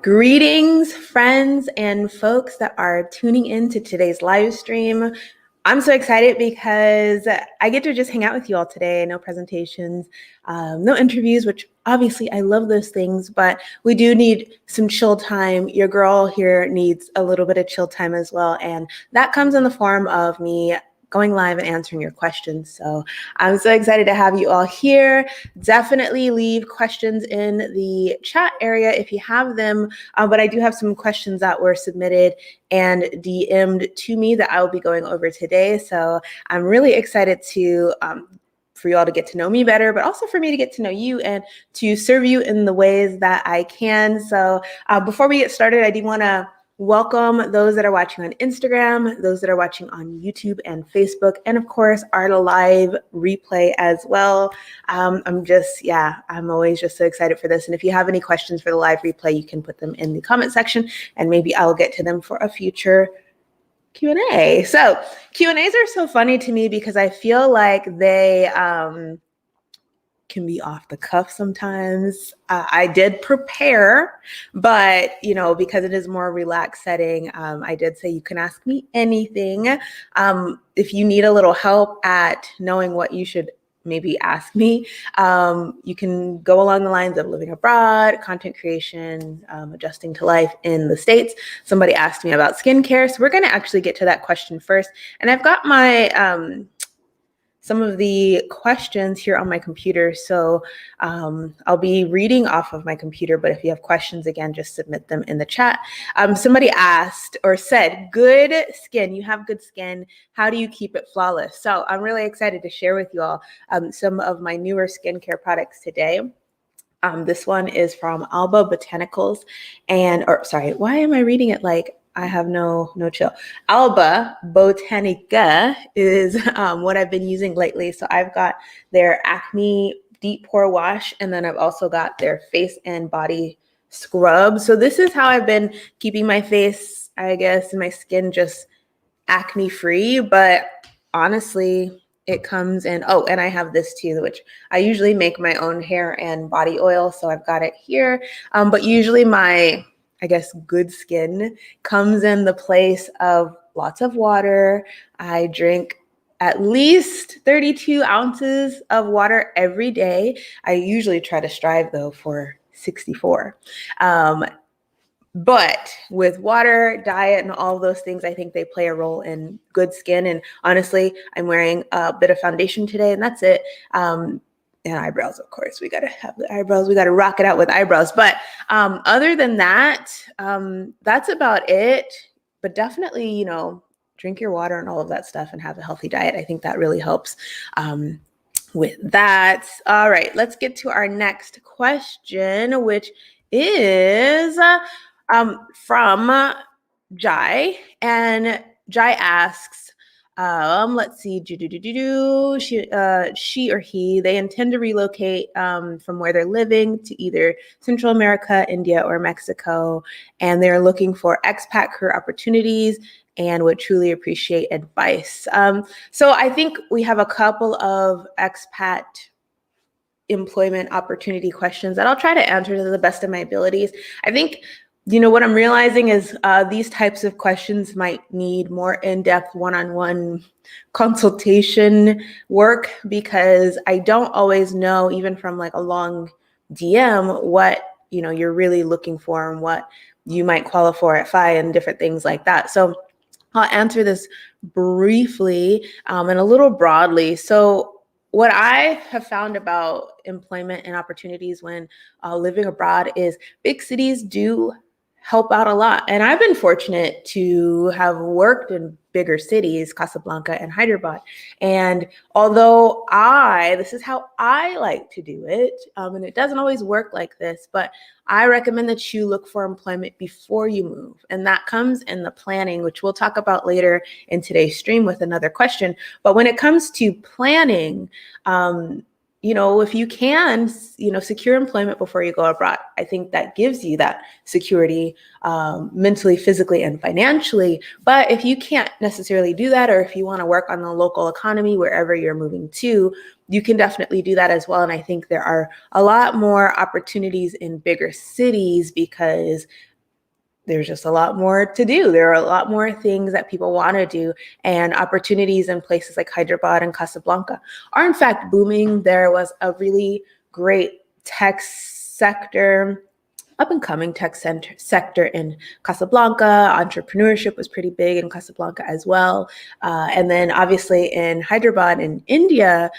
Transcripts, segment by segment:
Greetings, friends and folks that are tuning in to today's live stream. I'm so excited because I get to just hang out with you all today. No presentations, no interviews, which obviously I love those things, but we do need some chill time. Your girl here needs a little bit of chill time as well. And that comes in the form of me going live and answering your questions. So I'm so excited to have you all here. Definitely leave questions in the chat area if you have them. But I do have some questions that were submitted and DM'd to me that I will be going over today. So I'm really excited to for you all to get to know me better, but also for me to get to know you and to serve you in the ways that I can. So before we get started, I do want to welcome those that are watching on Instagram, those that are watching on YouTube and Facebook, and of course, our live replay as well. I'm always just so excited for this. And if you have any questions for the live replay, you can put them in the comment section and maybe I'll get to them for a future Q&A. So Q&As are so funny to me because I feel like they can be off the cuff sometimes. I did prepare, but because it is more relaxed setting, I did say you can ask me anything. If you need a little help at knowing what you should maybe ask me, you can go along the lines of living abroad, content creation, adjusting to life in the States. Somebody asked me about skincare, so we're going to actually get to that question first. And I've got my some of the questions here on my computer. So I'll be reading off of my computer, but if you have questions, again, just submit them in the chat. Somebody asked or said, good skin, you have good skin. How do you keep it flawless? So I'm really excited to share with you all some of my newer skincare products today. This one is from Alba Botanicals why am I reading it like I have no chill? Alba Botanica is what I've been using lately. So I've got their Acne Deep Pore Wash, and then I've also got their face and body scrub. So this is how I've been keeping my face, I guess, and my skin just acne free. But honestly, it comes in, and I have this too, which I usually make my own hair and body oil. So I've got it here. But usually my, I guess, good skin comes in the place of lots of water. I drink at least 32 ounces of water every day. I usually try to strive though for 64. But with water, diet, and all of those things, I think they play a role in good skin. And honestly, I'm wearing a bit of foundation today, and that's it. And eyebrows, of course. We got to have the eyebrows. We got to rock it out with eyebrows. But other than that, that's about it. But definitely, drink your water and all of that stuff and have a healthy diet. I think that really helps with that. All right, let's get to our next question, which is from Jai. And Jai asks, let's see, she or he, they intend to relocate from where they're living to either Central America, India, or Mexico, and they're looking for expat career opportunities and would truly appreciate advice. So I think we have a couple of expat employment opportunity questions that I'll try to answer to the best of my abilities. I think what I'm realizing is these types of questions might need more in-depth one-on-one consultation work because I don't always know, even from like a long DM, what you're really looking for and what you might qualify at FI and different things like that. So I'll answer this briefly and a little broadly. So what I have found about employment and opportunities when living abroad is big cities do help out a lot. And I've been fortunate to have worked in bigger cities, Casablanca and Hyderabad. And although this is how I like to do it, and it doesn't always work like this, but I recommend that you look for employment before you move. And that comes in the planning, which we'll talk about later in today's stream with another question. But when it comes to planning, if you can, secure employment before you go abroad, I think that gives you that security, mentally, physically, and financially. But if you can't necessarily do that, or if you want to work on the local economy wherever you're moving to, you can definitely do that as well. And I think there are a lot more opportunities in bigger cities because there's just a lot more to do. There are a lot more things that people want to do, and opportunities in places like Hyderabad and Casablanca are in fact booming. There was a really great tech sector, up and coming tech sector in Casablanca. Entrepreneurship was pretty big in Casablanca as well. And then obviously in Hyderabad in India,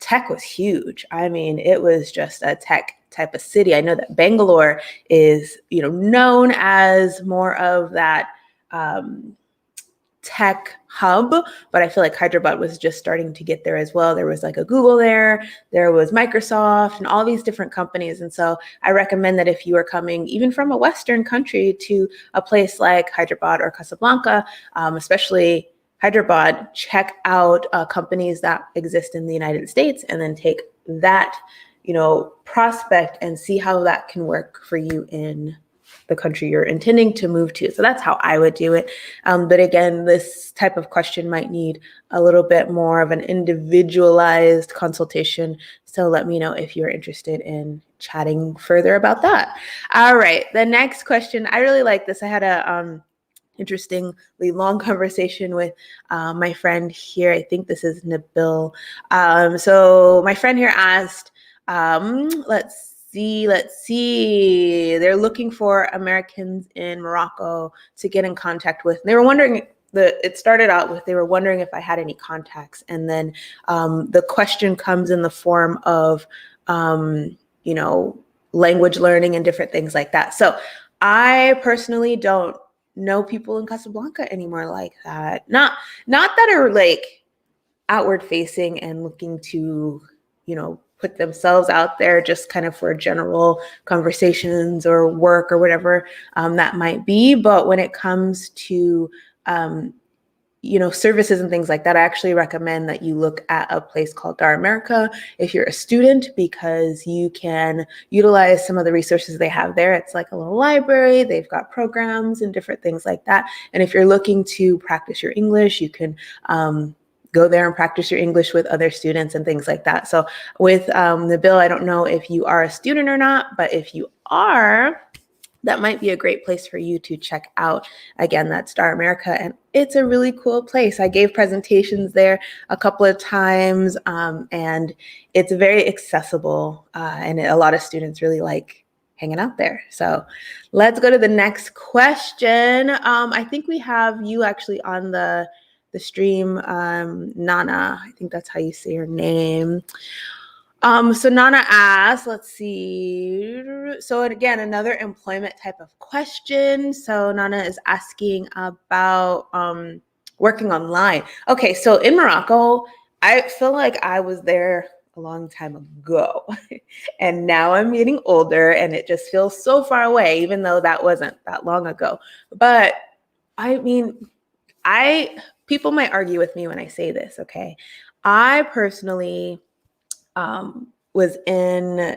tech was huge. I mean, it was just a tech type of city. I know that Bangalore is, known as more of that tech hub, but I feel like Hyderabad was just starting to get there as well. There was like a Google there was Microsoft and all these different companies. And so I recommend that if you are coming even from a Western country to a place like Hyderabad or Casablanca, especially Hyderabad, check out companies that exist in the United States and then take that, prospect and see how that can work for you in the country you're intending to move to. So that's how I would do it. But again, this type of question might need a little bit more of an individualized consultation. So let me know if you're interested in chatting further about that. All right, the next question, I really like this. I had a interestingly long conversation with my friend here. I think this is Nabil. So my friend here asked, let's see. They're looking for Americans in Morocco to get in contact with. They were wondering, it started out with, they were wondering if I had any contacts. And then the question comes in the form of, language learning and different things like that. So I personally don't know people in Casablanca anymore like that. Not that are like outward facing and looking to, put themselves out there just kind of for general conversations or work or whatever that might be. But when it comes to, services and things like that, I actually recommend that you look at a place called Dar America if you're a student, because you can utilize some of the resources they have there. It's like a little library. They've got programs and different things like that. And if you're looking to practice your English, you can go there and practice your English with other students and things like that. So with Nabil, I don't know if you are a student or not, but if you are, that might be a great place for you to check out. Again, that's Star America, and it's a really cool place. I gave presentations there a couple of times, and it's very accessible, and a lot of students really like hanging out there. So let's go to the next question. I think we have you actually on the stream, Nana. I think that's how you say your name. So Nana asks, let's see. So again, another employment type of question. So Nana is asking about working online. Okay, so in Morocco, I feel like I was there a long time ago. And now I'm getting older and it just feels so far away, even though that wasn't that long ago. But I mean, people might argue with me when I say this, okay? I personally was in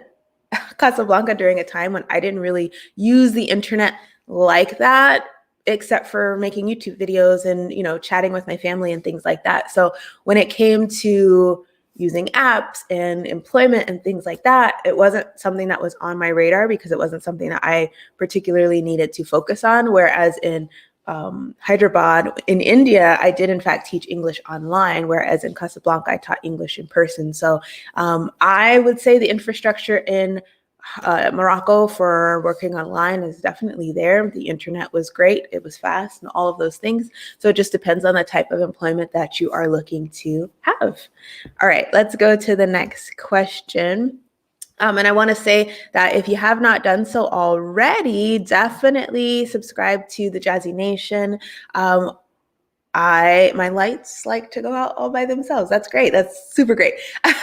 Casablanca during a time when I didn't really use the internet like that, except for making YouTube videos and, chatting with my family and things like that. So when it came to using apps and employment and things like that, it wasn't something that was on my radar because it wasn't something that I particularly needed to focus on. Whereas in Hyderabad in India, I did in fact teach English online, whereas in Casablanca, I taught English in person. So I would say the infrastructure in Morocco for working online is definitely there. The internet was great. It was fast and all of those things. So it just depends on the type of employment that you are looking to have. All right, let's go to the next question. And I want to say that if you have not done so already, definitely subscribe to the Jazzy Nation. my lights like to go out all by themselves. That's great. That's super great.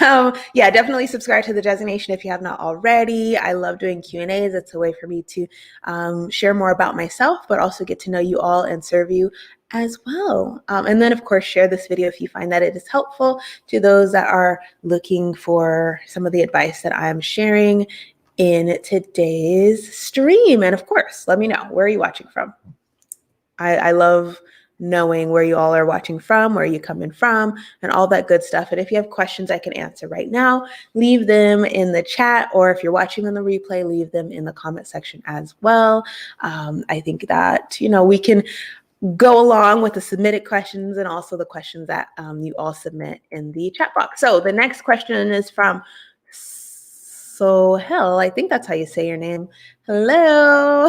Yeah, definitely subscribe to the designation if you have not already. I love doing Q&As. It's a way for me to share more about myself, but also get to know you all and serve you as well. And then of course, share this video if you find that it is helpful to those that are looking for some of the advice that I'm sharing in today's stream. And of course, let me know, where are you watching from? I love knowing where you all are watching from, where you coming from, and all that good stuff. And if you have questions I can answer right now, leave them in the chat, or if you're watching on the replay, leave them in the comment section as well. I think that, we can go along with the submitted questions and also the questions that you all submit in the chat box. So the next question is from Sohel. I think that's how you say your name. Hello.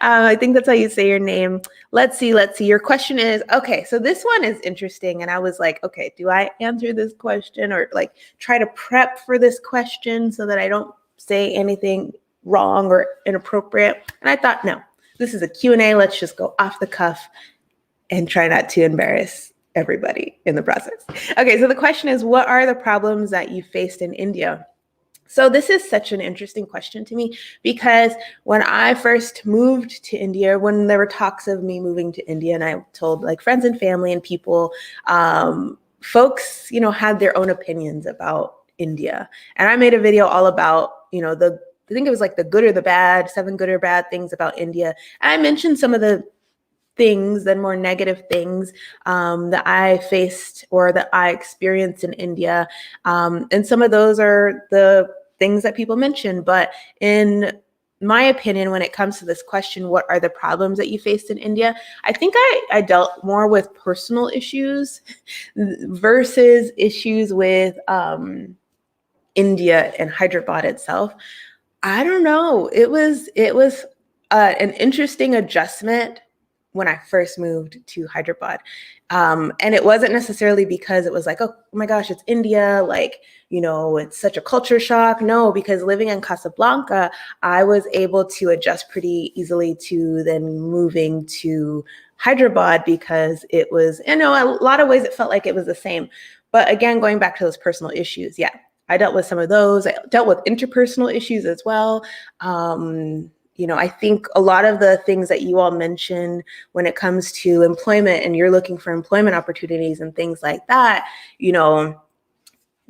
I think that's how you say your name. Let's see. Your question is, okay, so this one is interesting. And I was like, okay, do I answer this question or like try to prep for this question so that I don't say anything wrong or inappropriate? And I thought, no, this is a Q&A. Let's just go off the cuff and try not to embarrass everybody in the process. Okay, so the question is, what are the problems that you faced in India? So this is such an interesting question to me because when I first moved to India, when there were talks of me moving to India, and I told like friends and family and people, folks, had their own opinions about India. And I made a video all about, I think it was like the good or the bad, 7 good or bad things about India. And I mentioned some of the things, then more negative things that I faced or that I experienced in India. And some of those are the things that people mention. But in my opinion, when it comes to this question, what are the problems that you faced in India? I think I dealt more with personal issues versus issues with India and Hyderabad itself. I don't know. It was an interesting adjustment when I first moved to Hyderabad. And it wasn't necessarily because it was like, oh my gosh, it's India, like, it's such a culture shock. No, because living in Casablanca, I was able to adjust pretty easily to then moving to Hyderabad because it was, a lot of ways it felt like it was the same. But again, going back to those personal issues, yeah, I dealt with some of those. I dealt with interpersonal issues as well. I think a lot of the things that you all mentioned when it comes to employment and you're looking for employment opportunities and things like that,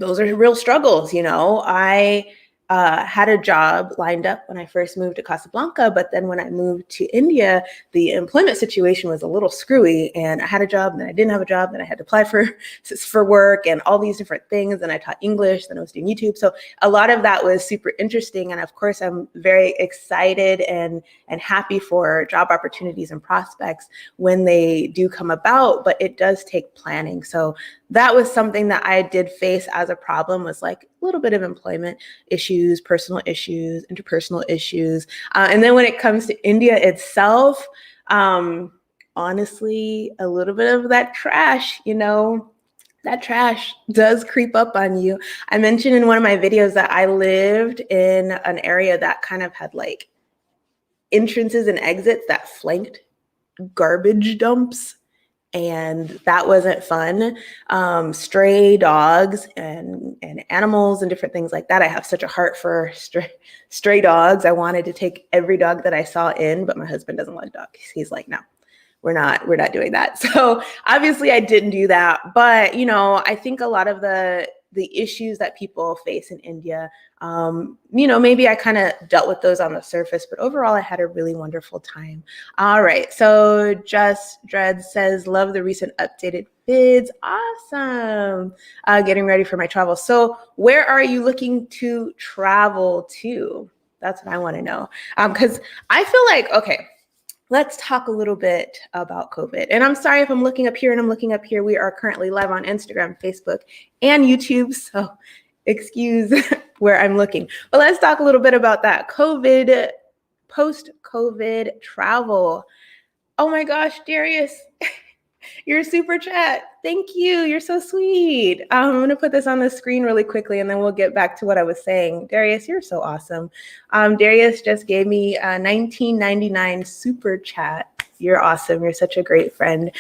those are real struggles. I had a job lined up when I first moved to Casablanca, but then when I moved to India, the employment situation was a little screwy, and I had a job, and then I didn't have a job, and I had to apply for work and all these different things, and I taught English, then I was doing YouTube. So a lot of that was super interesting, and of course, I'm very excited and happy for job opportunities and prospects when they do come about, but it does take planning. So that was something that I did face as a problem, was like a little bit of employment issues, personal issues, interpersonal issues. And then when it comes to India itself, honestly, a little bit of that trash, that trash does creep up on you. I mentioned in one of my videos that I lived in an area that kind of had like entrances and exits that flanked garbage dumps. And that wasn't fun. Stray dogs and animals and different things like that. I have such a heart for stray dogs. I wanted to take every dog that I saw in, but my husband doesn't like dogs. He's like, no, we're not doing that. So obviously I didn't do that. But, I think a lot of the issues that people face in India, maybe I kind of dealt with those on the surface, but overall I had a really wonderful time. All right. So Just Dread says, love the recent updated vids. Awesome. Getting ready for my travel. So where are you looking to travel to? That's what I want to know. Because I feel like, okay, let's talk a little bit about COVID. And I'm sorry if I'm looking up here and I'm looking up here. We are currently live on Instagram, Facebook, and YouTube. So excuse where I'm looking. But let's talk a little bit about that. COVID, post-COVID travel. Oh my gosh, Darius, your super chat. Thank you. You're so sweet. I'm going to put this on the screen really quickly and then we'll get back to what I was saying. Darius, you're so awesome. Darius just gave me a $19.99 super chat. You're awesome. You're such a great friend.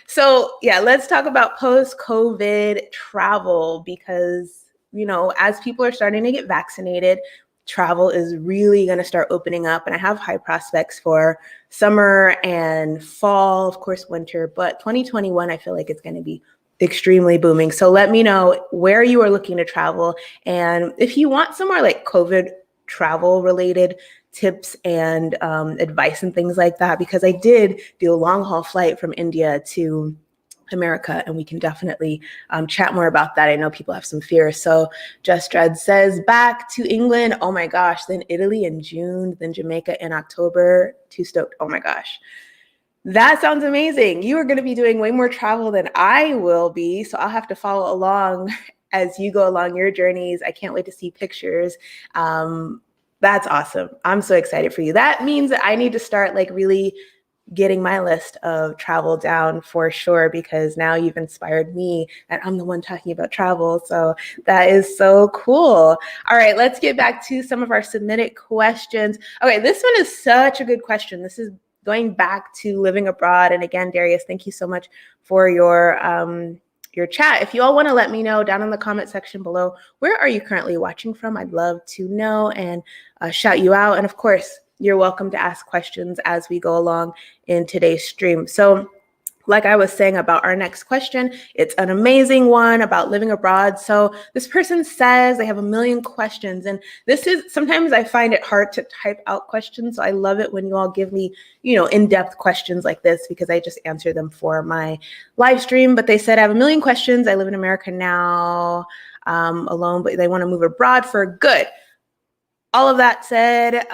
So yeah, let's talk about post-COVID travel because, as people are starting to get vaccinated, travel is really going to start opening up. And I have high prospects for summer and fall, of course, winter, but 2021, I feel like it's going to be extremely booming. So let me know where you are looking to travel. And if you want some more like COVID travel related tips and advice and things like that, because I did do a long haul flight from India to America, and we can definitely chat more about that. I know people have some fears. So Just Dread says back to England. Oh my gosh. Then Italy in June, then Jamaica in October. Too stoked. Oh my gosh. That sounds amazing. You are going to be doing way more travel than I will be. So I'll have to follow along as you go along your journeys. I can't wait to see pictures. That's awesome. I'm so excited for you. That means that I need to start like really getting my list of travel down for sure, because now you've inspired me and I'm the one talking about travel. So that is so cool. All right, let's get back to some of our submitted questions. Okay, this one is such a good question. This is going back to living abroad. And again, Darius, thank you so much for your chat. If you all want to let me know down in the comment section below, where are you currently watching from? I'd love to know and shout you out. And of course, you're welcome to ask questions as we go along in today's stream. So like I was saying about our next question, it's an amazing one about living abroad. So this person says they have a million questions, and this is, sometimes I find it hard to type out questions. So I love it when you all give me, in-depth questions like this, because I just answer them for my live stream. But they said, I have a million questions. I live in America now, alone, but they want to move abroad for good. All of that said,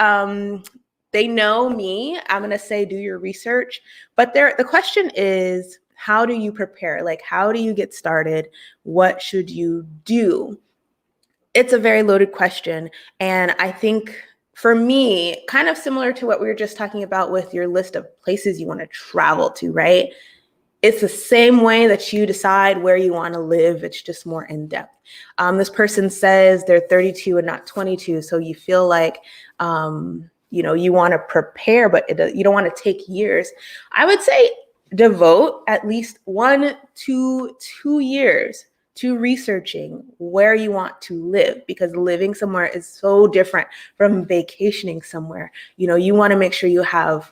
they know me. I'm going to say do your research. But the question is, how do you prepare? Like, how do you get started? What should you do? It's a very loaded question. And I think for me, kind of similar to what we were just talking about with your list of places you want to travel to, right? It's the same way that you decide where you want to live. It's just more in depth. This person says they're 32 and not 22. So you feel like, you want to prepare, but you don't want to take years. I would say devote at least 1 to 2 years to researching where you want to live, because living somewhere is so different from vacationing somewhere. You want to make sure you have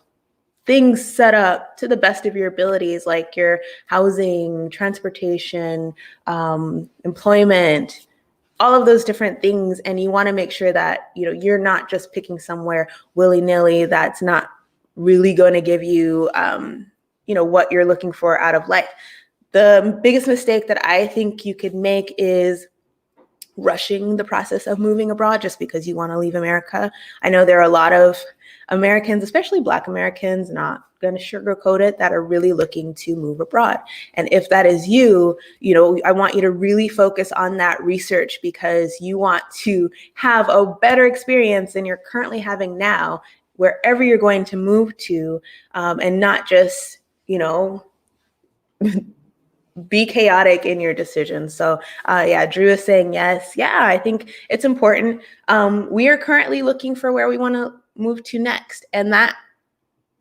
things set up to the best of your abilities, like your housing, transportation, employment, all of those different things. And you want to make sure that, you're not just picking somewhere willy-nilly that's not really going to give you, what you're looking for out of life. The biggest mistake that I think you could make is rushing the process of moving abroad just because you want to leave America. I know there are a lot of Americans, especially Black Americans, not going to sugarcoat it, that are really looking to move abroad. And if that is you, I want you to really focus on that research, because you want to have a better experience than you're currently having now, wherever you're going to move to, and not just, be chaotic in your decisions. So Drew is saying yes. Yeah, I think it's important. We are currently looking for where we want to move to next. And that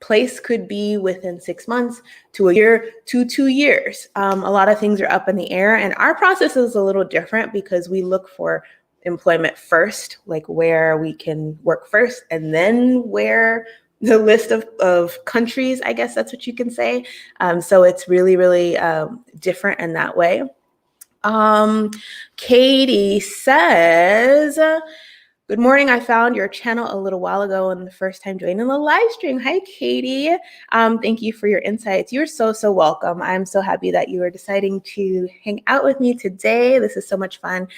place could be within 6 months to a year to 2 years. A lot of things are up in the air, and our process is a little different because we look for employment first, like where we can work first, and then where the list of countries, I guess that's what you can say. So it's really, really different in that way. Katie says, good morning. I found your channel a little while ago and the first time joining the live stream. Hi, Katie. Thank you for your insights. You're so, so welcome. I'm so happy that you are deciding to hang out with me today. This is so much fun.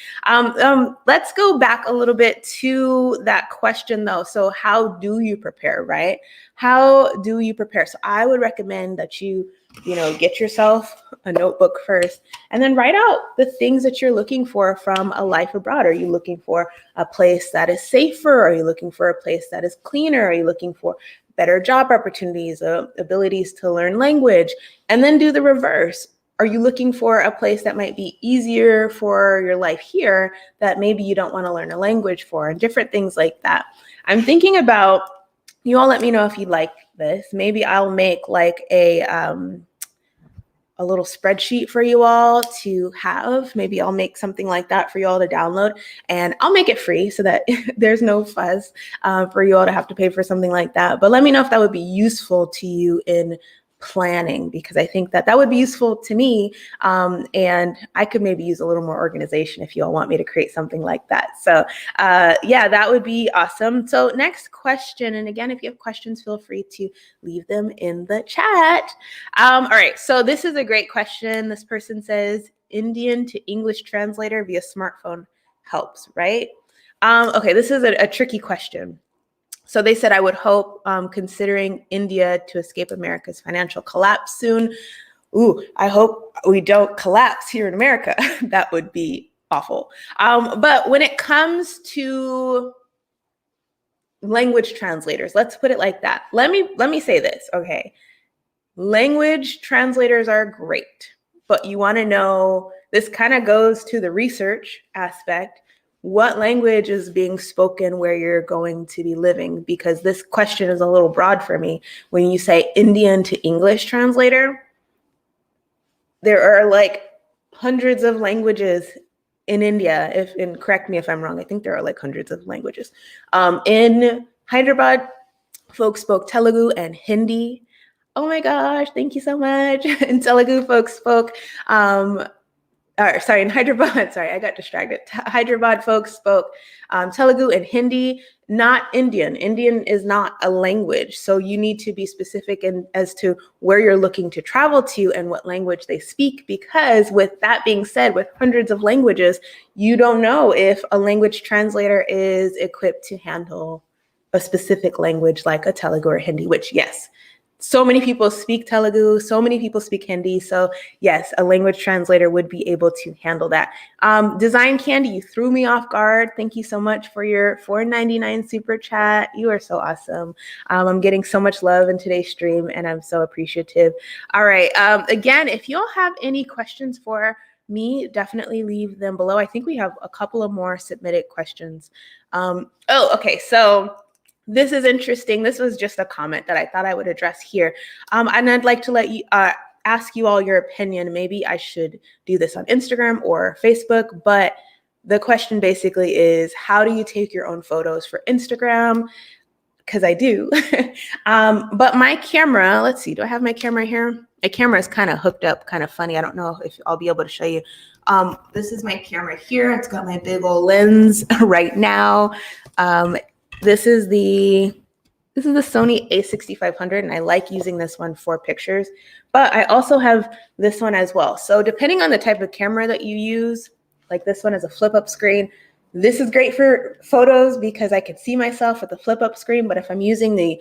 Let's go back a little bit to that question though. So how do you prepare, right? How do you prepare? So I would recommend that you get yourself a notebook first and then write out the things that you're looking for from a life abroad. Are you looking for a place that is safer? Are you looking for a place that is cleaner? Are you looking for better job opportunities, abilities to learn language? And then do the reverse. Are you looking for a place that might be easier for your life here that maybe you don't want to learn a language for, and different things like that? I'm thinking about, you all let me know if you'd like this. Maybe I'll make like a little spreadsheet for you all to have. Maybe I'll make something like that for you all to download, and I'll make it free so that there's no fuss for you all to have to pay for something like that. But let me know if that would be useful to you in planning, because I think that that would be useful to me. And I could maybe use a little more organization if you all want me to create something like that. So yeah, that would be awesome. So next question, and again, if you have questions, feel free to leave them in the chat. All right, so this is a great question. This person says, Indian to English translator via smartphone helps, right? Okay, this is a tricky question. So they said, I would hope, considering India to escape America's financial collapse soon. Ooh, I hope we don't collapse here in America. That would be awful. But when it comes to language translators, let's put it like that. Let me say this, okay? Language translators are great, but you want to know, this kind of goes to the research aspect. What language is being spoken where you're going to be living? Because this question is a little broad for me. When you say Indian to English translator, there are like hundreds of languages in India. And correct me if I'm wrong, I think there are like hundreds of languages. In Hyderabad, folks spoke Telugu and Hindi. Oh my gosh, thank you so much. In Telugu, folks spoke in Hyderabad, sorry, I got distracted. Hyderabad folks spoke Telugu and Hindi, not Indian. Indian is not a language. So you need to be specific as to where you're looking to travel to and what language they speak, because with that being said, with hundreds of languages, you don't know if a language translator is equipped to handle a specific language like a Telugu or Hindi, which yes, so many people speak Telugu, so many people speak Hindi. So yes, a language translator would be able to handle that. Design Candy, you threw me off guard. Thank you so much for your $4.99 super chat. You are so awesome. I'm getting so much love in today's stream, and I'm so appreciative. All right. Again, if you all have any questions for me, definitely leave them below. I think we have a couple of more submitted questions. Okay. So this is interesting. This was just a comment that I thought I would address here. And I'd like to let you ask you all your opinion. Maybe I should do this on Instagram or Facebook, but the question basically is, how do you take your own photos for Instagram? Because I do. But my camera, let's see, do I have my camera here? My camera is kind of hooked up, kind of funny. I don't know if I'll be able to show you. This is my camera here. It's got my big old lens right now. This is the Sony a6500, and I like using this one for pictures, but I also have this one as well. So depending on the type of camera that you use, like this one is a flip up screen. This is great for photos because I can see myself with the flip up screen, but if I'm using the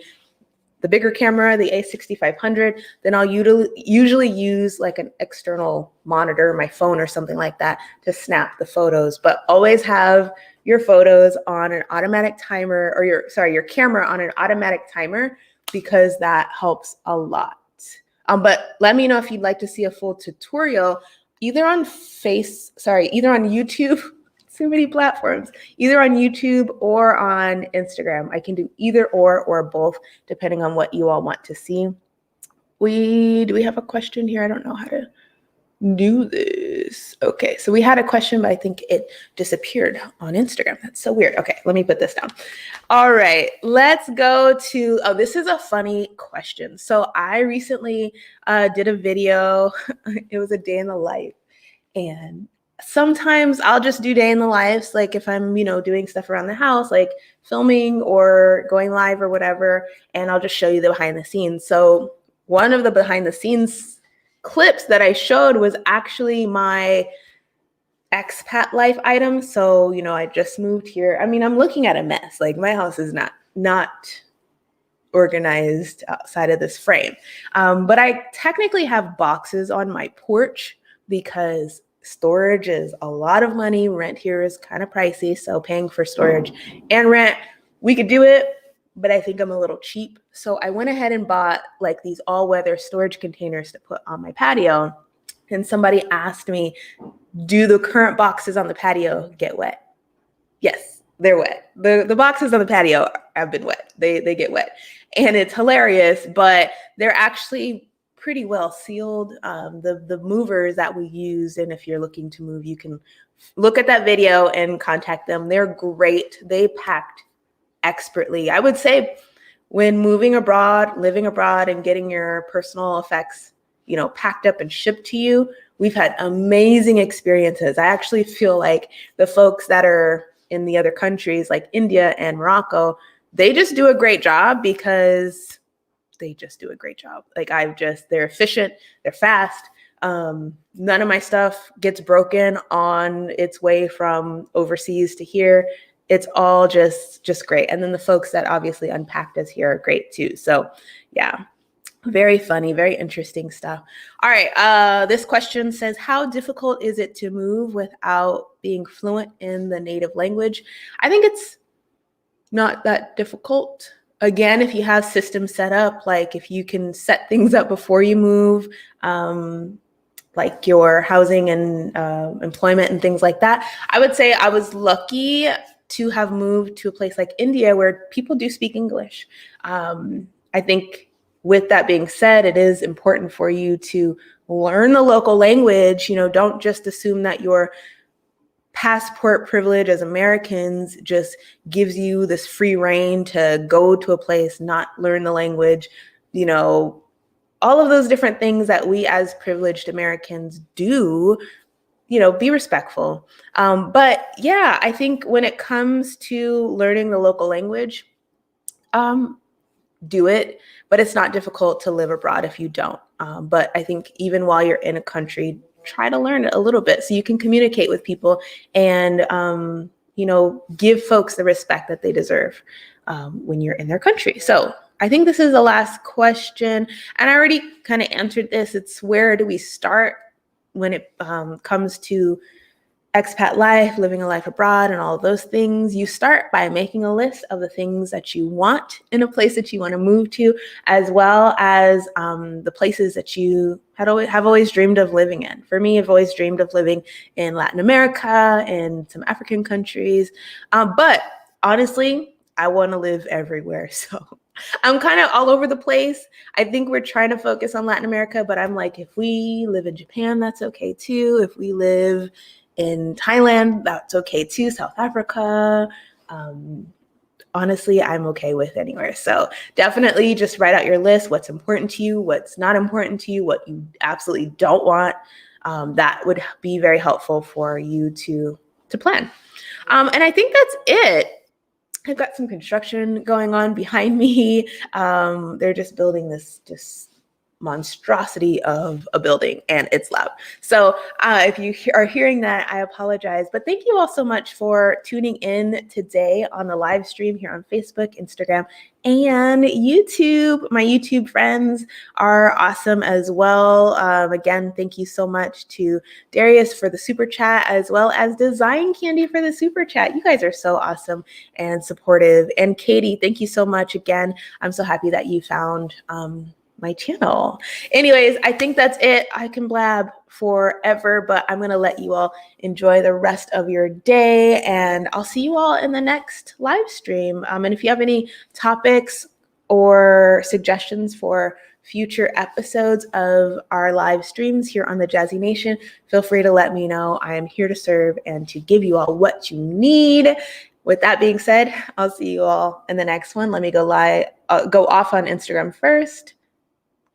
bigger camera, the a6500, then I'll usually use like an external monitor, my phone or something like that, to snap the photos. But always have your photos on an automatic timer, or your camera on an automatic timer, because that helps a lot. But let me know if you'd like to see a full tutorial, either on YouTube, so many platforms, either on YouTube or on Instagram. I can do either or both, depending on what you all want to see. Do we have a question here? I don't know how to do this. Okay, so we had a question, but I think it disappeared on Instagram. That's so weird. Okay, let me put this down. All right, let's go to, this is a funny question. So I recently did a video. It was a day in the life, and sometimes I'll just do day in the lives, like if I'm, doing stuff around the house, like filming or going live or whatever, and I'll just show you the behind the scenes. So one of the behind the scenes clips that I showed was actually my expat life item. So, I just moved here. I mean, I'm looking at a mess. Like my house is not organized outside of this frame. But I technically have boxes on my porch because storage is a lot of money. Rent here is kind of pricey. So paying for storage and rent, we could do it, but I think I'm a little cheap. So I went ahead and bought like these all-weather storage containers to put on my patio. And somebody asked me, do the current boxes on the patio get wet? Yes, they're wet. The boxes on the patio have been wet. They get wet. And it's hilarious, but they're actually pretty well sealed. The movers that we use, and if you're looking to move, you can look at that video and contact them. They're great. They packed expertly. I would say when moving abroad, living abroad, and getting your personal effects, packed up and shipped to you, we've had amazing experiences. I actually feel like the folks that are in the other countries like India and Morocco, they just do a great job because they just do a great job. Like they're efficient, they're fast. None of my stuff gets broken on its way from overseas to here. It's all just great. And then the folks that obviously unpacked us here are great too. So yeah, very funny, very interesting stuff. All right. This question says, how difficult is it to move without being fluent in the native language? I think it's not that difficult. Again, if you have systems set up, like if you can set things up before you move, like your housing and employment and things like that. I would say I was lucky to have moved to a place like India where people do speak English. I think with that being said, it is important for you to learn the local language. Don't just assume that your passport privilege as Americans just gives you this free reign to go to a place, not learn the language, all of those different things that we as privileged Americans do, be respectful. But yeah, I think when it comes to learning the local language, do it, but it's not difficult to live abroad if you don't. But I think even while you're in a country, try to learn it a little bit so you can communicate with people and, give folks the respect that they deserve when you're in their country. So I think this is the last question, and I already kind of answered this. It's where do we start when it comes to expat life, living a life abroad, and all of those things? You start by making a list of the things that you want in a place that you want to move to, as well as the places that you have always dreamed of living in. For me, I've always dreamed of living in Latin America and some African countries. But honestly, I want to live everywhere. So I'm kind of all over the place. I think we're trying to focus on Latin America, but I'm like, if we live in Japan, that's okay too. If we live in Thailand, that's okay too. South Africa. Honestly, I'm okay with anywhere. So definitely just write out your list, what's important to you, what's not important to you, what you absolutely don't want. That would be very helpful for you to plan. And I think that's it. I've got some construction going on behind me. They're just building this monstrosity of a building, and it's loud. So if you are hearing that, I apologize. But thank you all so much for tuning in today on the live stream here on Facebook, Instagram, and YouTube. My YouTube friends are awesome as well. Again, thank you so much to Darius for the super chat, as well as Design Candy for the super chat. You guys are so awesome and supportive. And Katie, thank you so much again. I'm so happy that you found my channel. Anyways, I think that's it. I can blab forever, but I'm going to let you all enjoy the rest of your day, and I'll see you all in the next live stream. And if you have any topics or suggestions for future episodes of our live streams here on the Jazzy Nation, feel free to let me know. I am here to serve and to give you all what you need. With that being said, I'll see you all in the next one. Let me go off on Instagram first.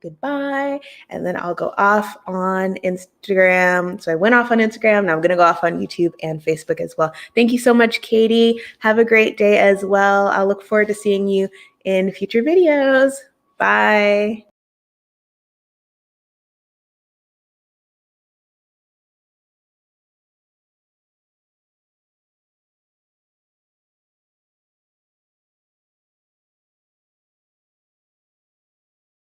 Goodbye. And then I'll go off on Instagram. So I went off on Instagram. Now I'm going to go off on YouTube and Facebook as well. Thank you so much, Katie. Have a great day as well. I'll look forward to seeing you in future videos. Bye.